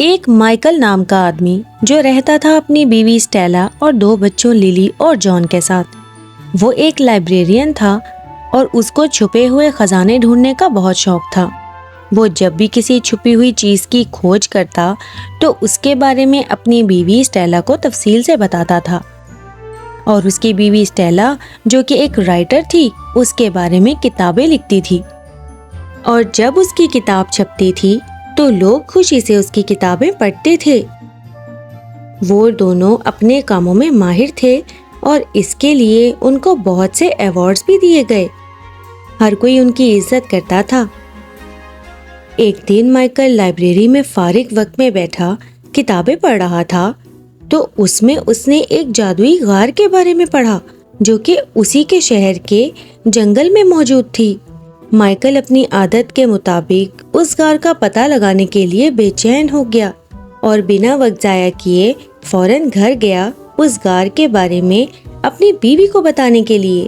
ایک مائیکل نام کا آدمی جو رہتا تھا اپنی بیوی اسٹیلا اور 2 بچوں للی اور جان کے ساتھ۔ وہ ایک لائبریرین تھا اور اس کو چھپے ہوئے خزانے ڈھونڈنے کا بہت شوق تھا۔ وہ جب بھی کسی چھپی ہوئی چیز کی کھوج کرتا تو اس کے بارے میں اپنی بیوی اسٹیلا کو تفصیل سے بتاتا تھا، اور اس کی بیوی اسٹیلا جو کہ ایک رائٹر تھی اس کے بارے میں کتابیں لکھتی تھی، اور جب اس کی کتاب چھپتی تھی تو لوگ خوشی سے اس کی کتابیں پڑھتے تھے۔ وہ دونوں اپنے کاموں میں ماہر تھے اور اس کے لیے ان کو بہت سے ایوارڈز بھی دیے گئے۔ ہر کوئی ان کی عزت کرتا تھا۔ ایک دن مائیکل لائبریری میں فارغ وقت میں بیٹھا کتابیں پڑھ رہا تھا تو اس نے ایک جادوئی غار کے بارے میں پڑھا جو کہ اسی کے شہر کے جنگل میں موجود تھی۔ مائیکل اپنی عادت کے مطابق اس غار کا پتہ لگانے کے لیے بے چین ہو گیا اور بنا وقت ضائع کیے فوراً گھر گیا اس غار کے بارے میں اپنی بیوی کو بتانے کے لیے۔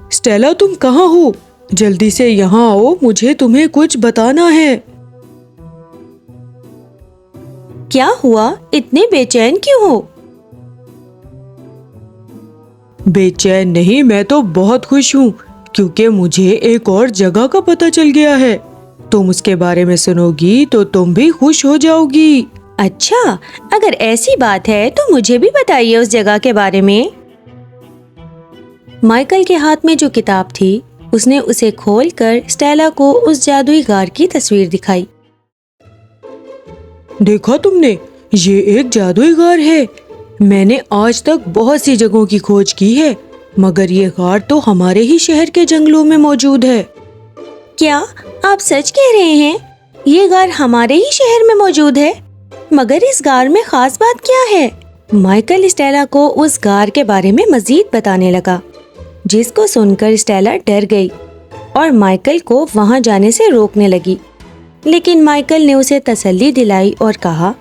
اسٹیلا تم کہاں ہو؟ جلدی سے یہاں آؤ، مجھے تمہیں کچھ بتانا ہے۔ کیا ہوا؟ اتنے بے چین کیوں ہو؟ بے چین نہیں، میں تو بہت خوش ہوں کیونکہ مجھے ایک اور جگہ کا پتہ چل گیا ہے۔ تم اس کے بارے میں سنو گی تو تم بھی خوش ہو جاؤ گی۔ اچھا، اگر ایسی بات ہے تو مجھے بھی بتائیے اس جگہ کے بارے میں۔ مائیکل کے ہاتھ میں جو کتاب تھی اس نے اسے کھول کر اسٹیلا کو اس جادوئی غار کی تصویر دکھائی۔ دیکھا تم نے؟ یہ ایک جادوئی غار ہے۔ میں نے آج تک بہت سی جگہوں کی کھوج کی ہے مگر یہ غار تو ہمارے ہی شہر کے جنگلوں میں موجود ہے۔ کیا آپ سچ کہہ رہے ہیں؟ یہ غار ہمارے ہی شہر میں موجود ہے؟ مگر اس غار میں خاص بات کیا ہے؟ مائیکل اسٹیلا کو اس غار کے بارے میں مزید بتانے لگا، جس کو سن کر اسٹیلا ڈر گئی اور مائیکل کو وہاں جانے سے روکنے لگی، لیکن مائیکل نے اسے تسلی دلائی اور کہا،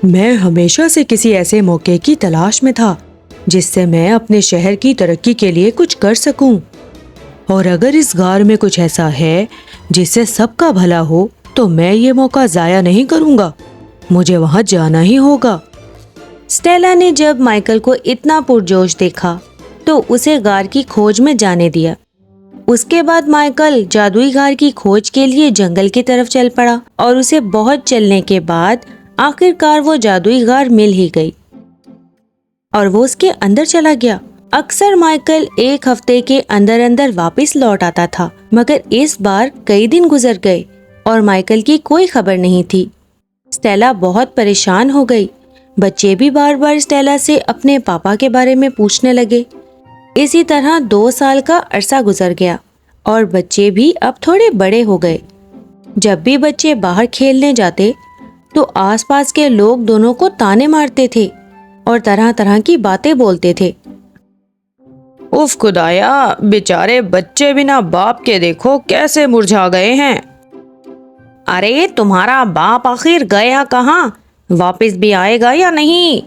میں ہمیشہ سے کسی ایسے موقع کی تلاش میں تھا جس سے میں اپنے شہر کی ترقی کے لیے کچھ کر سکوں، اور اگر اس غار میں کچھ ایسا ہے جس سے سب کا بھلا ہو تو میں یہ موقع ضائع نہیں کروں گا، مجھے وہاں جانا ہی ہوگا۔ اسٹیلا نے جب مائیکل کو اتنا پرجوش دیکھا تو اسے غار کی کھوج میں جانے دیا۔ اس کے بعد مائیکل جادوئی غار کی کھوج کے لیے جنگل کی طرف چل پڑا اور اسے بہت چلنے کے بعد آخر کار وہ جادوئی غار مل ہی گئی اور وہ اس کے اندر چلا گیا۔ اکثر مائیکل ایک ہفتے کے اندر اندر واپس لوٹ آتا تھا مگر اس بار کئی دن گزر گئے اور مائیکل کی کوئی خبر نہیں تھی۔ اسٹیلا بہت پریشان ہو گئی۔ بچے بھی بار بار اسٹیلا سے اپنے پاپا کے بارے میں پوچھنے لگے۔ اسی طرح 2 سال کا عرصہ گزر گیا اور بچے بھی اب تھوڑے بڑے ہو گئے۔ جب بھی بچے باہر کھیلنے جاتے تو آس پاس کے لوگ دونوں کو تانے مارتے تھے اور طرح طرح کی باتیں بولتے تھے۔ اف خدایا، بیچارے بچے بنا باپ کے دیکھو کیسے مرجھا گئے ہیں۔ ارے تمہارا باپ آخر گیا کہاں؟ واپس بھی آئے گا یا نہیں؟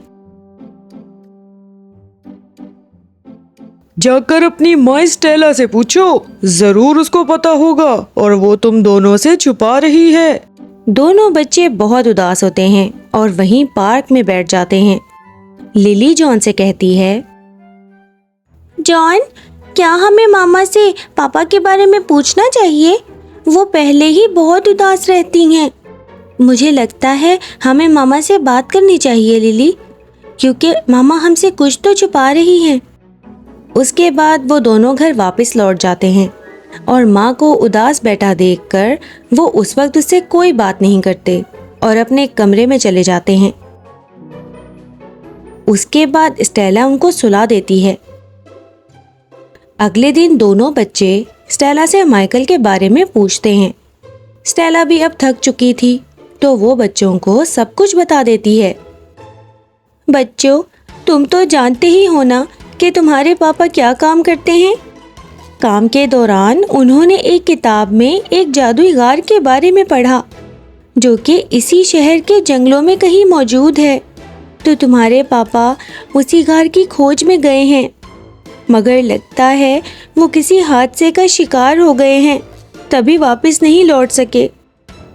جا کر اپنی ماں اسٹیلا سے پوچھو، ضرور اس کو پتا ہوگا، اور وہ تم دونوں سے چھپا رہی ہے۔ دونوں بچے بہت اداس ہوتے ہیں اور وہیں پارک میں بیٹھ جاتے ہیں۔ للی جان سے کہتی ہے، جان، کیا ہمیں ماما سے پاپا کے بارے میں پوچھنا چاہیے؟ وہ پہلے ہی بہت اداس رہتی ہیں۔ مجھے لگتا ہے ہمیں ماما سے بات کرنی چاہیے للی، کیونکہ ماما ہم سے کچھ تو چھپا رہی ہیں۔ اس کے بعد وہ دونوں گھر واپس لوٹ جاتے ہیں اور ماں کو اداس بیٹھا دیکھ کر وہ اس وقت اس سے کوئی بات نہیں کرتے اور اپنے کمرے میں چلے جاتے ہیں۔ اس کے بعد اسٹیلا ان کو سلا دیتی ہے۔ اگلے دن دونوں بچے اسٹیلا سے مائیکل کے بارے میں پوچھتے ہیں۔ اسٹیلا بھی اب تھک چکی تھی تو وہ بچوں کو سب کچھ بتا دیتی ہے۔ بچوں، تم تو جانتے ہی ہو نا کہ تمہارے پاپا کیا کام کرتے ہیں۔ کام کے دوران انہوں نے ایک کتاب میں ایک جادوئی غار کے بارے میں پڑھا جو کہ اسی شہر کے جنگلوں میں کہیں موجود ہے، تو تمہارے پاپا اسی غار کی کھوج میں گئے ہیں مگر لگتا ہے وہ کسی حادثے کا شکار ہو گئے ہیں، تبھی واپس نہیں لوٹ سکے۔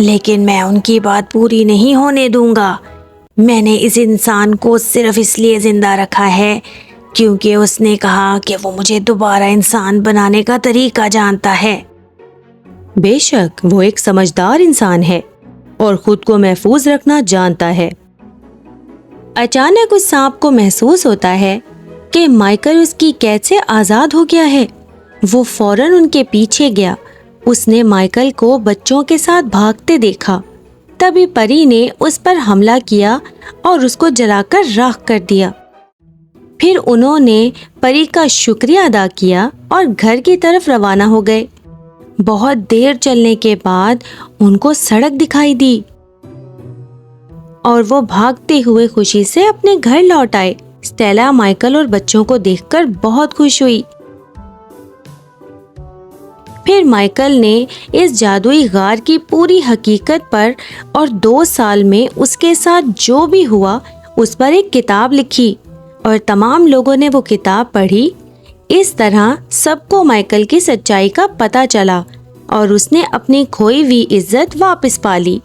لیکن میں ان کی بات پوری نہیں ہونے دوں گا۔ میں نے اس انسان کو صرف اس لیے زندہ رکھا ہے کیونکہ اس نے کہا کہ وہ مجھے دوبارہ انسان بنانے کا طریقہ جانتا ہے۔ بے شک وہ ایک سمجھدار انسان ہے اور خود کو محفوظ رکھنا جانتا ہے۔ اچانک اس سانپ کو محسوس ہوتا ہے کہ مائیکل اس کی قید سے آزاد ہو گیا ہے۔ وہ فوراً ان کے پیچھے گیا۔ اس نے مائیکل کو بچوں کے ساتھ بھاگتے دیکھا۔ تبھی پری نے اس پر حملہ کیا اور اس کو جلا کر راکھ کر دیا۔ پھر انہوں نے پری کا شکریہ ادا کیا اور گھر کی طرف روانہ ہو گئے۔ بہت دیر چلنے کے بعد ان کو سڑک دکھائی دی اور وہ بھاگتے ہوئے خوشی سے اپنے گھر لوٹ آئے۔ اسٹیلا مائیکل اور بچوں کو دیکھ کر بہت خوش ہوئی۔ پھر مائیکل نے اس جادوئی غار کی پوری حقیقت پر اور 2 سال میں اس کے ساتھ جو بھی ہوا اس پر ایک کتاب لکھی اور تمام لوگوں نے وہ کتاب پڑھی۔ اس طرح سب کو مائیکل کی سچائی کا پتہ چلا اور اس نے اپنی کھوئی ہوئی عزت واپس پا لی۔